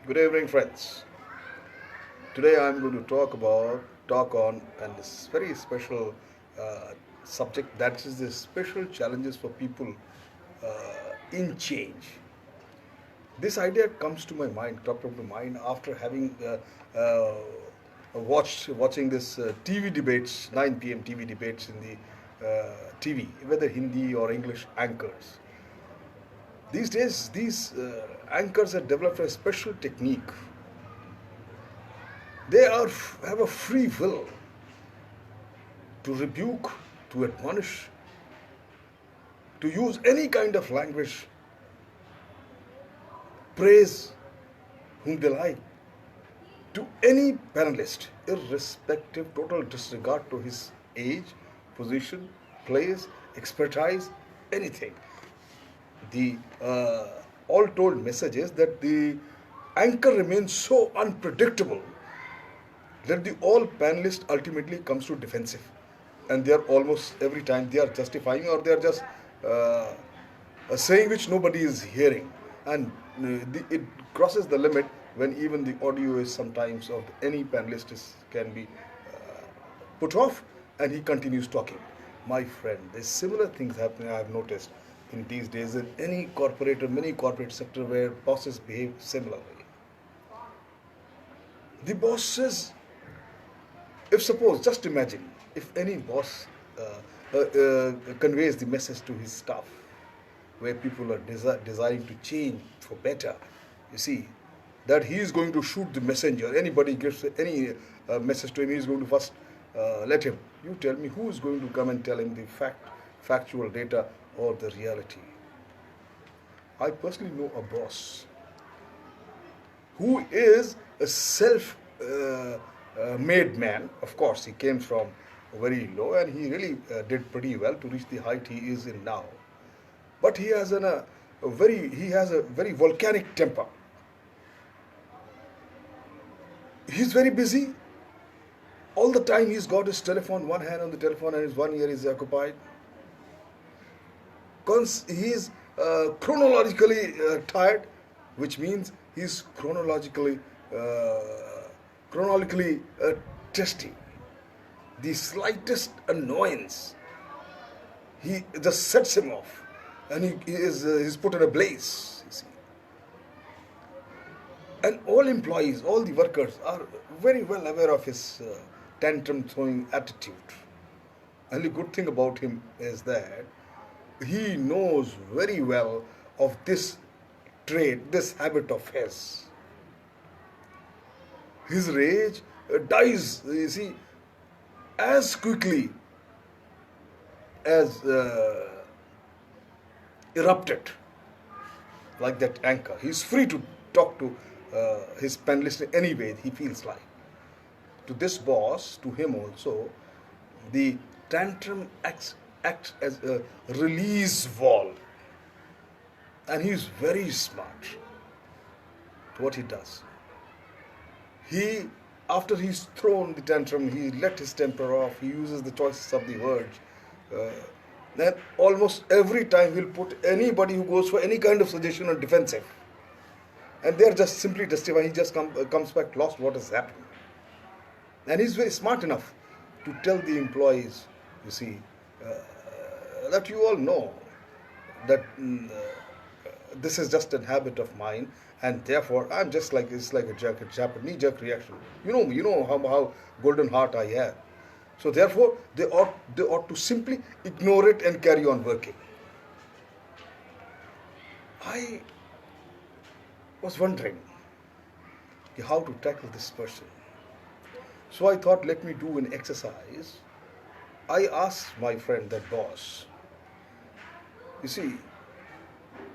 Good evening, friends. Today I'm going to talk on and this very special uh, subject, that is the special challenges for people in change. This idea comes to my mind, dropped into mind after having watching this TV debates, 9 p.m. TV debates in the TV, whether Hindi or English anchors. These days, these anchors have developed a special technique. They have a free will to rebuke, to admonish, to use any kind of language, praise whom they like, to any panelist, irrespective, total disregard to his age, position, place, expertise, anything. The all told message is that the anchor remains so unpredictable that the all panelists ultimately comes to defensive, and they are almost every time they are justifying, or they are just uh, saying which nobody is hearing, and it crosses the limit when even the audio is sometimes of any panelist can be put off, and he continues talking. My friend, there's similar things happening, I have noticed in these days in any corporate or many corporate sector where bosses behave similarly. The bosses, if suppose, just imagine if any boss conveys the message to his staff where people are desiring to change for better, you see, that he is going to shoot the messenger. Anybody gives any message to him, he is going to first let him. You tell me who is going to come and tell him the factual data or the reality. I personally know a boss who is a self made man. Of course, he came from very low, and he really did pretty well to reach the height he is in now. But he has he has a very volcanic temper. He's very busy. All the time he's got his telephone, one hand on the telephone and his one ear is occupied. He is chronologically tired, which means he's chronologically testy. The slightest annoyance, he just sets him off, and he's put in a blaze. You see, and all employees, all the workers are very well aware of his tantrum throwing attitude. And the good thing about him is that he knows very well of this trait, this habit of his. His rage dies, you see, as quickly as erupted, like that anchor. He's free to talk to his panelist in any way he feels like. To this boss, to him also, the tantrum acts as a release valve, and he's very smart to what he does. He, after he's thrown the tantrum, he let his temper off, he uses the choices of the words. Uh, then almost every time he'll put anybody who goes for any kind of suggestion on defensive. And they're just simply justifying, he just comes back lost what has happened. And he's very smart enough to tell the employees, you see, that you all know that this is just a habit of mine, and therefore I'm just like, it's like a Japanese jerk reaction. You know how golden heart I have. So therefore they ought to simply ignore it and carry on working. I was wondering how to tackle this person. So I thought, let me do an exercise. I asked my friend, that boss, you see,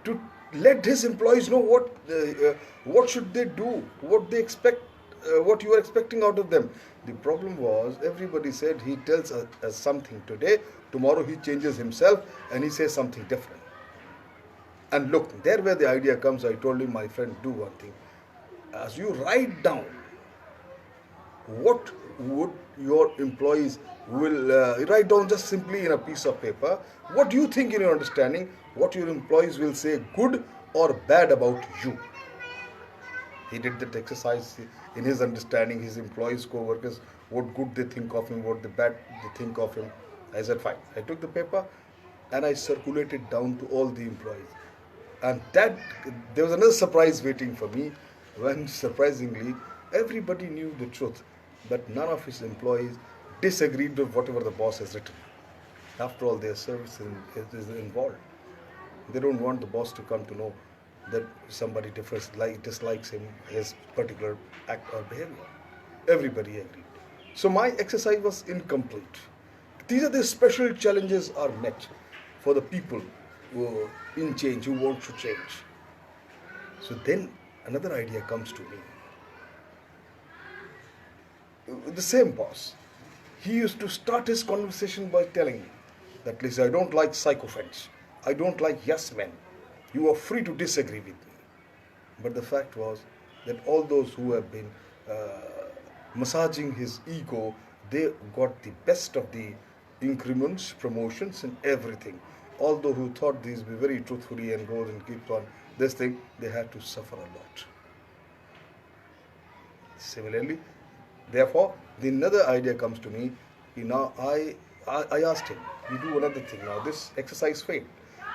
to let his employees know what should they do, what they expect, what you are expecting out of them. The problem was, everybody said he tells us something today, tomorrow he changes himself and he says something different. And look, there where the idea comes, I told him, my friend, do one thing. As you write down what would your employees will write down, just simply in a piece of paper, what do you think, in your understanding, what your employees will say good or bad about you. He did that exercise in his understanding, his employees, co-workers, what good they think of him, what the bad they think of him. I said, fine. I took the paper and I circulated down to all the employees. And that there was another surprise waiting for me when surprisingly everybody knew the truth, but none of his employees disagreed with whatever the boss has written. After all, their service is involved. They don't want the boss to come to know that somebody dislikes him, his particular act or behavior. Everybody agreed. So my exercise was incomplete. These are the special challenges are met for the people who in change, who want to change. So then another idea comes to me. The same boss, he used to start his conversation by telling me that, listen, I don't like sycophants. I don't like yes men. You are free to disagree with me. But the fact was that all those who have been massaging his ego, they got the best of the increments, promotions, and everything. Although who thought these be very truthfully and goes and keeps on this thing, they had to suffer a lot. Similarly, therefore, the another idea comes to me. Now I asked him, you do another thing. Now this exercise failed.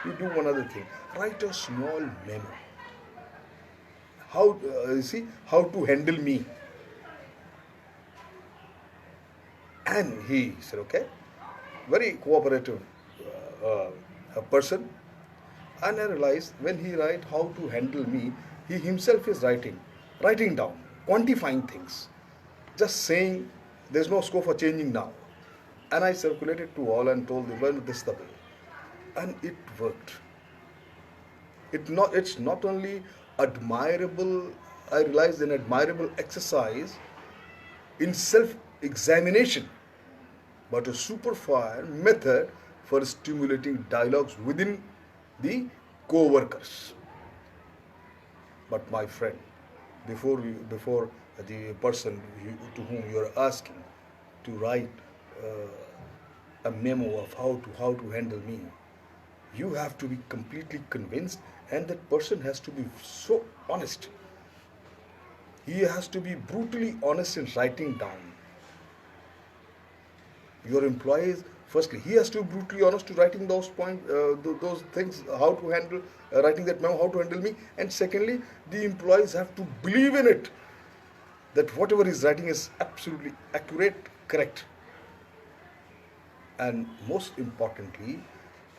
You do one other thing. Write a small memo. How how to handle me. And he said, okay, very cooperative a person. And I realized when he write how to handle me, he himself is writing down, quantifying things, just saying there's no scope for changing now. And I circulated to all and told them, well, this is the way. And it worked. It's not only admirable, I realized an admirable exercise in self-examination, but a superfine method for stimulating dialogues within the co-workers. But my friend, before the person to whom you are asking to write a memo of how to handle me, you have to be completely convinced, and that person has to be so honest. He has to be brutally honest in writing down. Your employees, firstly, he has to be brutally honest to writing those those things, how to handle, writing that memo, how to handle me. And secondly, the employees have to believe in it, that whatever he's writing is absolutely accurate, correct. And most importantly,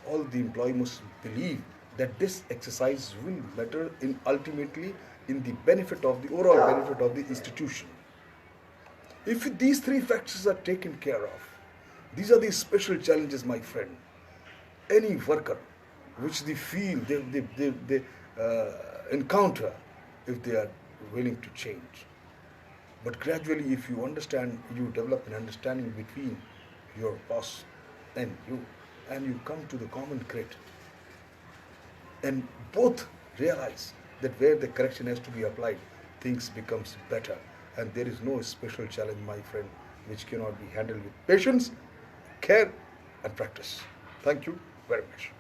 all the employee must believe that this exercise will matter in ultimately in the benefit of the overall benefit of the institution. If these three factors are taken care of, these are the special challenges, my friend. Any worker which they feel they encounter, if they are willing to change. But gradually, if you understand, you develop an understanding between your boss and you come to the common grid, and both realize that where the correction has to be applied, things becomes better, and there is no special challenge, my friend, which cannot be handled with patience, care, and practice. Thank you very much.